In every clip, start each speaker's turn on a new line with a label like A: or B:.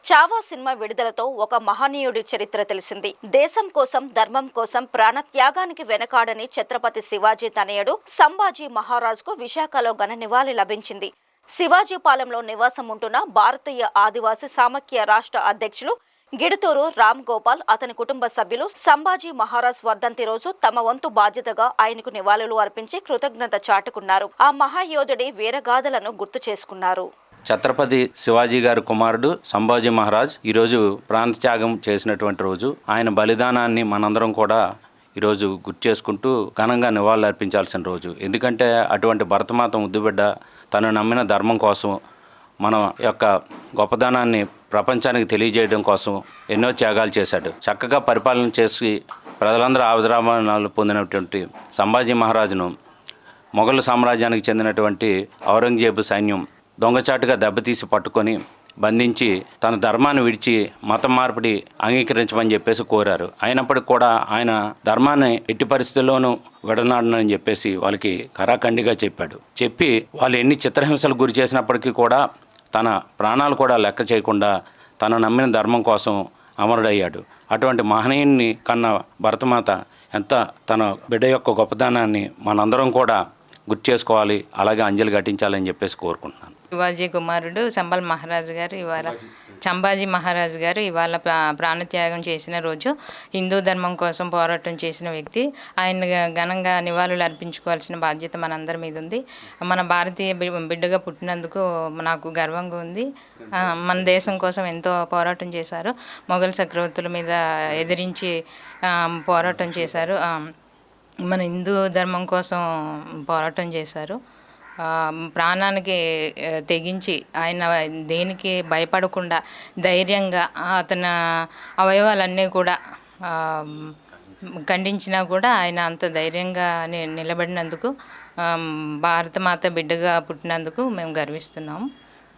A: Chhaava cinema విడుదలతో ఒక మహనీయుడి చరిత్ర తెలిసింది. దేశం కోసం, ధర్మం కోసం ప్రాణత్యాగానికి వెనకాడని ఛత్రపతి శివాజీ తనయుడు సంభాజీ మహారాజ్కు విశాఖలో ఘన నివాళి లభించింది. శివాజీపాలెంలో నివాసం ఉంటున్న భారతీయ ఆదివాసీ సమాఖ్య రాష్ట్ర అధ్యక్షులు గిడుతూరు రామ్ గోపాల్, అతని కుటుంబ సభ్యులు సంభాజీ మహారాజ్ వర్ధంతి రోజు తమ వంతు బాధ్యతగా ఆయనకు నివాళులు అర్పించి కృతజ్ఞత చాటుకున్నారు. ఆ మహాయోధుడి వీరగాథలను గుర్తు చేసుకున్నారు.
B: ఛత్రపతి శివాజీ గారి కుమారుడు సంభాజీ మహారాజ్ ఈరోజు ప్రాణత్యాగం చేసినటువంటి రోజు. ఆయన బలిదానాన్ని మనందరం కూడా ఈరోజు గుర్తు చేసుకుంటూ ఘనంగా నివాళులు అర్పించాల్సిన రోజు. ఎందుకంటే అటువంటి భరతమాత ముద్దుబిడ్డ తను నమ్మిన ధర్మం కోసం, మన యొక్క గొప్పదనాన్ని ప్రపంచానికి తెలియజేయడం కోసం ఎన్నో త్యాగాలు చేశాడు. చక్కగా పరిపాలన చేసి ప్రజలందరూ ఆదరాభిమానాలు పొందినటువంటి సంభాజీ మహారాజును మొఘల్ సామ్రాజ్యానికి చెందినటువంటి ఔరంగజేబు సైన్యం దొంగచాటుగా దెబ్బతీసి పట్టుకొని బంధించి తన ధర్మాన్ని విడిచి మతం మార్పిడి అంగీకరించమని చెప్పేసి కోరారు. అయినప్పటికీ కూడా ఆయన ధర్మాన్ని ఎట్టి పరిస్థితుల్లోనూ విడనాడనని చెప్పేసి వాళ్ళకి కరాఖండిగా చెప్పి వాళ్ళు ఎన్ని చిత్రహింసలు గురి చేసినప్పటికీ కూడా తన ప్రాణాలు కూడా లెక్క చేయకుండా తన నమ్మిన ధర్మం కోసం అమరుడయ్యాడు. అటువంటి మహనీయుని కన్న భరతమాత ఎంత తన బిడ్డ యొక్క గొప్పదనాన్ని మనందరం కూడా గుర్తు చేసుకోవాలి, అలాగే అంజలి ఘటించాలని చెప్పేసి కోరుకుంటున్నాను.
C: శివాజీ కుమారుడు సంభాజీ మహారాజు గారు ఇవాళ ప్రాణత్యాగం చేసిన రోజు. హిందూ ధర్మం కోసం పోరాటం చేసిన వ్యక్తి. ఆయన ఘనంగా నివాళులు అర్పించుకోవాల్సిన బాధ్యత మనందరి మీద ఉంది. మన భారతీయ బిడ్డగా పుట్టినందుకు నాకు గర్వంగా ఉంది. మన దేశం కోసం ఎంతో పోరాటం చేశారు. మొఘల్ చక్రవర్తుల మీద ఎదిరించి పోరాటం చేశారు. మన హిందూ ధర్మం కోసం పోరాటం చేశారు. ప్రాణానికి తెగించి ఆయన దేనికి భయపడకుండా ధైర్యంగా అతని అవయవాలన్నీ కూడా ఖండించినా కూడా ఆయన అంత ధైర్యంగా నిలబడినందుకు, భారతమాత బిడ్డగా పుట్టినందుకు మేము గర్విస్తున్నాము.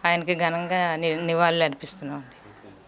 C: ఆయనకి ఘనంగా నివాళులు అర్పిస్తున్నాం.